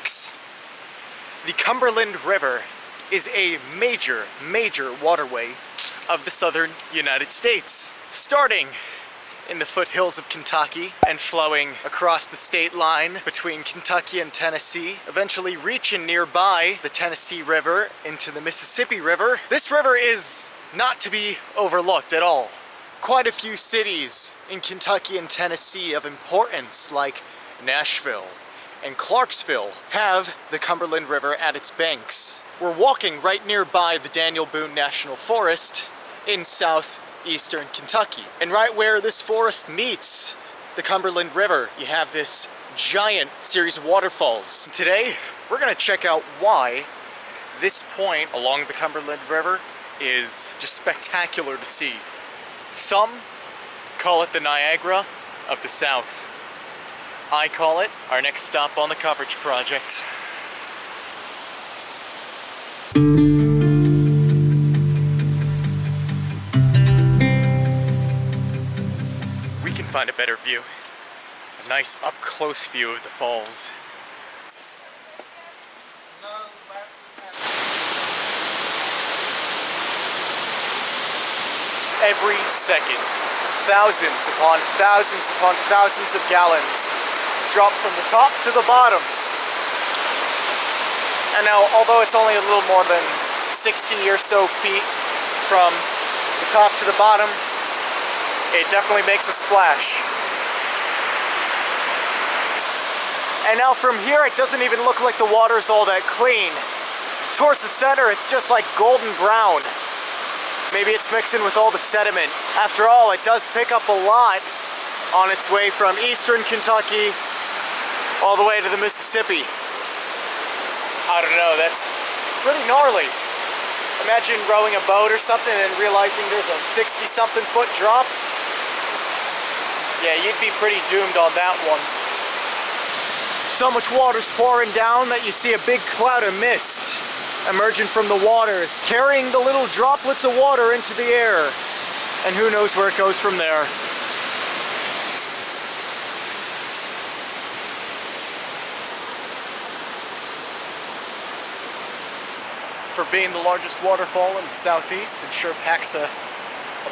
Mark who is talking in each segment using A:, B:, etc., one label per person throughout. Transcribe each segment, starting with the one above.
A: folks. The Cumberland River is a major waterway of the southern United States, starting in the foothills of Kentucky and flowing across the state line between Kentucky and Tennessee, eventually reaching nearby the Tennessee River into the Mississippi River. This river is not to be overlooked at all. Quite a few cities in Kentucky and Tennessee of importance, like Nashville and Clarksville, have the Cumberland River at its banks. We're walking right nearby the Daniel Boone National Forest in southeastern Kentucky. And right where this forest meets the Cumberland River, you have this giant series of waterfalls. Today, we're gonna check out why this point along the Cumberland River is just spectacular to see. Some call it the Niagara of the South. I call it our next stop on the coverage project. We can find a better view. A nice up-close view of the falls. Every second, thousands upon thousands of gallons drop from the top to the bottom. And now, although it's only a little more than 60 or so feet from the top to the bottom, it definitely makes a splash. And now from here, it doesn't even look like the water's all that clean. Towards the center, it's just like golden brown. Maybe it's mixing with all the sediment. After all, it does pick up a lot on its way from eastern Kentucky all the way to the Mississippi. I don't know, that's pretty gnarly. Imagine rowing a boat or something and realizing there's a 60-something foot drop. Yeah, you'd be pretty doomed on that one. So much water's pouring down that you see a big cloud of mist emerging from the waters, carrying the little droplets of water into the air. And who knows where it goes from there. For being the largest waterfall in the southeast, it sure packs a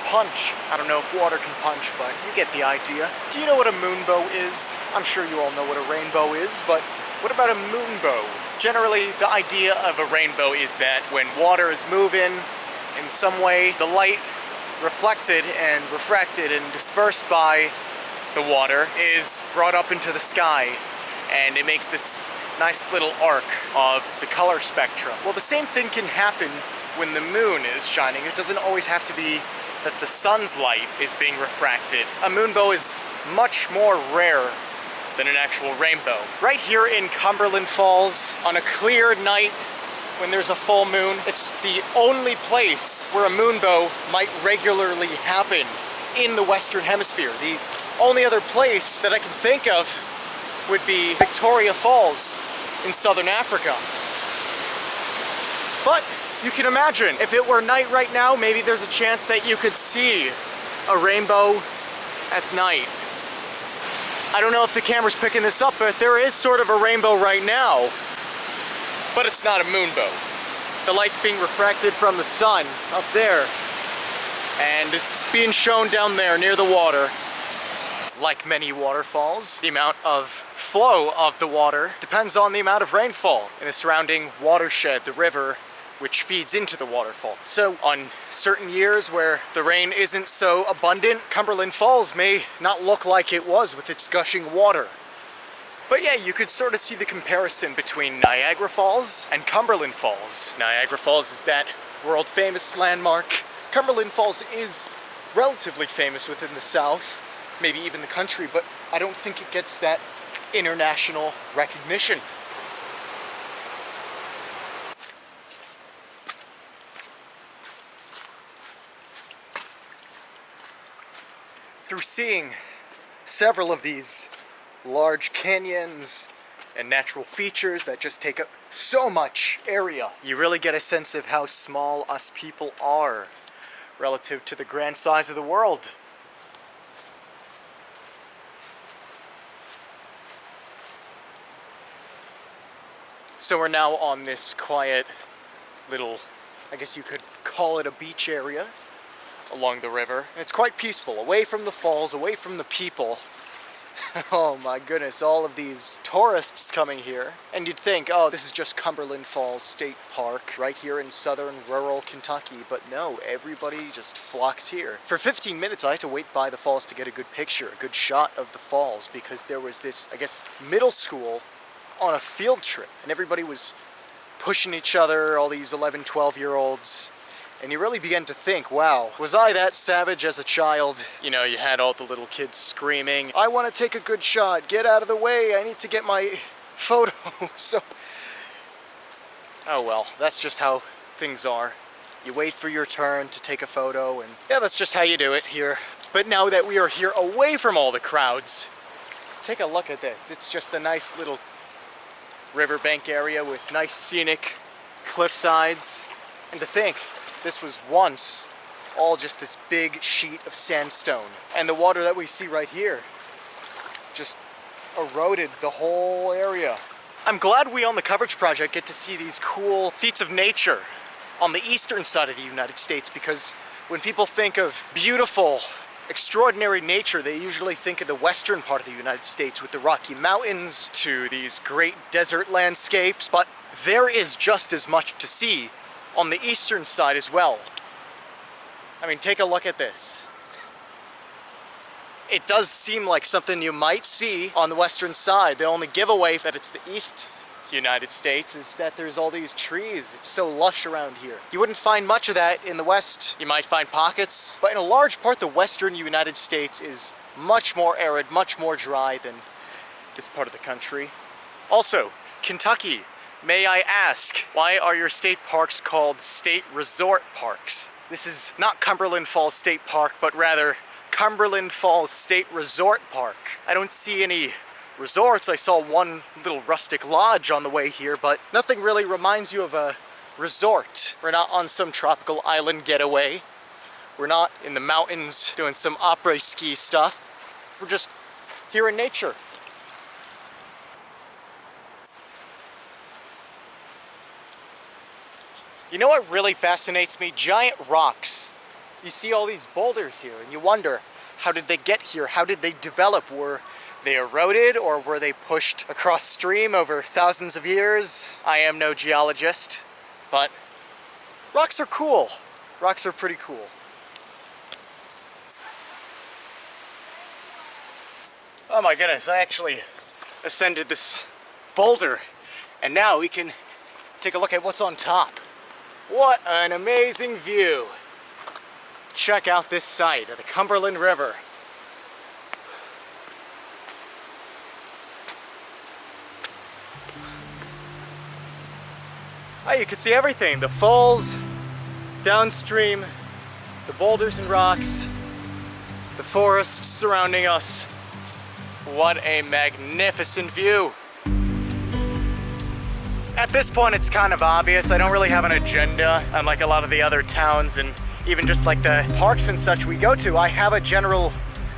A: punch. I don't know if water can punch, but you get the idea. Do you know what a moonbow is? I'm sure you all know what a rainbow is, but what about a moonbow? Generally, the idea of a rainbow is that when water is moving in some way, the light reflected and refracted and dispersed by the water is brought up into the sky, and it makes this nice little arc of the color spectrum. Well, the same thing can happen when the moon is shining. It doesn't always have to be that the sun's light is being refracted. A moonbow is much more rare than an actual rainbow. Right here in Cumberland Falls, on a clear night when there's a full moon, it's the only place where a moonbow might regularly happen in the Western Hemisphere. The only other place that I can think of would be Victoria Falls in southern Africa. But you can imagine, if it were night right now, maybe there's a chance that you could see a rainbow at night. I don't know if the camera's picking this up, but there is sort of a rainbow right now. But it's not a moonbow. The light's being refracted from the sun up there, and it's being shown down there near the water. Like many waterfalls, the amount of flow of the water depends on the amount of rainfall in the surrounding watershed, the river, which feeds into the waterfall. So on certain years where the rain isn't so abundant, Cumberland Falls may not look like it was with its gushing water. But yeah, you could sort of see the comparison between Niagara Falls and Cumberland Falls. Niagara Falls is that world-famous landmark. Cumberland Falls is relatively famous within the South, maybe even the country, but I don't think it gets that international recognition. Through seeing several of these large canyons and natural features that just take up so much area, you really get a sense of how small us people are relative to the grand size of the world. So we're now on this quiet little, I guess you could call it a beach area along the river. And it's quite peaceful, away from the falls, away from the people. Oh my goodness, all of these tourists coming here. And you'd think, oh, this is just Cumberland Falls State Park right here in southern rural Kentucky. But no, everybody just flocks here. For 15 minutes, I had to wait by the falls to get a good picture, a good shot of the falls, because there was this, I guess, middle school on a field trip. And everybody was pushing each other, all these 11, 12-year-olds. And you really begin to think, wow, was I that savage as a child? You know, you had all the little kids screaming, I want to take a good shot, get out of the way, I need to get my photo. So, oh well, that's just how things are. You wait for your turn to take a photo, and yeah, that's just how you do it here. But now that we are here away from all the crowds, take a look at this. It's just a nice little riverbank area with nice scenic cliff sides. And to think, this was once all just this big sheet of sandstone. And the water that we see right here just eroded the whole area. I'm glad we on the Coverage Project get to see these cool feats of nature on the eastern side of the United States, because when people think of beautiful, extraordinary nature, they usually think of the western part of the United States with the Rocky Mountains to these great desert landscapes, but there is just as much to see on the eastern side as well. I mean, take a look at this. It does seem like something you might see on the western side. The only giveaway that it's the East United States is that there's all these trees. It's so lush around here. You wouldn't find much of that in the West. You might find pockets, but in a large part, the western United States is much more arid, much more dry than this part of the country. Also, Kentucky. May I ask, why are your state parks called state resort parks? This is not Cumberland Falls State Park, but rather Cumberland Falls State Resort Park. I don't see any resorts. I saw one little rustic lodge on the way here, but nothing really reminds you of a resort. We're not on some tropical island getaway. We're not in the mountains doing some après-ski stuff. We're just here in nature. You know what really fascinates me? Giant rocks. You see all these boulders here, and you wonder, how did they get here? How did they develop? Were they eroded, or were they pushed across stream over thousands of years? I am no geologist, but rocks are cool. Rocks are pretty cool. Oh my goodness, I actually ascended this boulder, and now we can take a look at what's on top. What an amazing view. Check out this site of the Cumberland River. Oh, you can see everything. The falls, downstream, the boulders and rocks, the forests surrounding us. What a magnificent view. At this point, it's kind of obvious. I don't really have an agenda, unlike a lot of the other towns and even just like the parks and such we go to. I have a general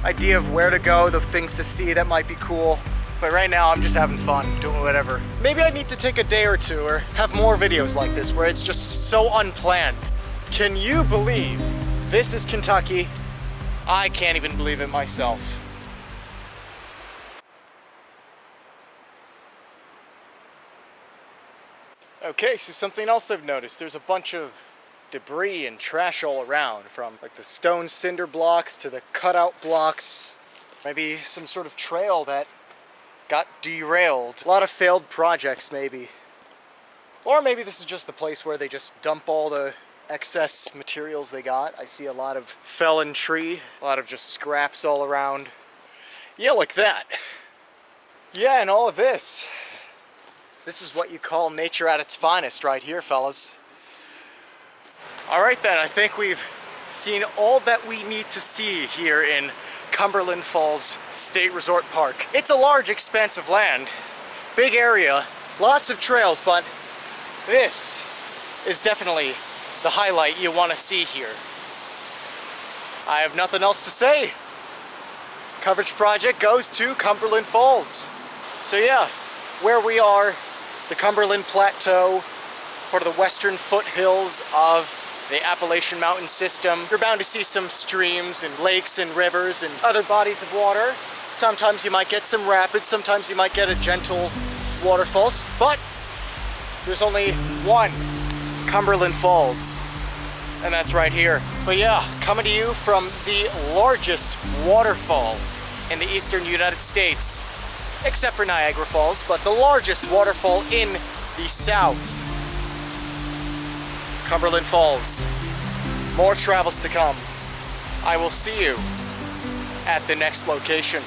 A: idea of where to go, the things to see that might be cool. But right now, I'm just having fun, doing whatever. Maybe I need to take a day or two or have more videos like this where it's just so unplanned. Can you believe this is Kentucky? I can't even believe it myself. Okay, so something else I've noticed, there's a bunch of debris and trash all around, from like the stone cinder blocks to the cutout blocks. Maybe some sort of trail that got derailed. A lot of failed projects maybe. Or maybe this is just the place where they just dump all the excess materials they got. I see a lot of fallen tree, a lot of just scraps all around. Yeah, like that. Yeah, and all of this. This is what you call nature at its finest right here, fellas. Alright then, I think we've seen all that we need to see here in Cumberland Falls State Resort Park. It's a large expanse of land, big area, lots of trails, but this is definitely the highlight you want to see here. I have nothing else to say. Coverage Project goes to Cumberland Falls. So yeah, where we are the Cumberland Plateau, part of the western foothills of the Appalachian mountain system. You're bound to see some streams and lakes and rivers and other bodies of water. Sometimes you might get some rapids, sometimes you might get a gentle waterfalls, but there's only one Cumberland Falls, and that's right here. But yeah, coming to you from the largest waterfall in the eastern United States, except for Niagara Falls, but the largest waterfall in the south. Cumberland Falls. More travels to come. I will see you at the next location.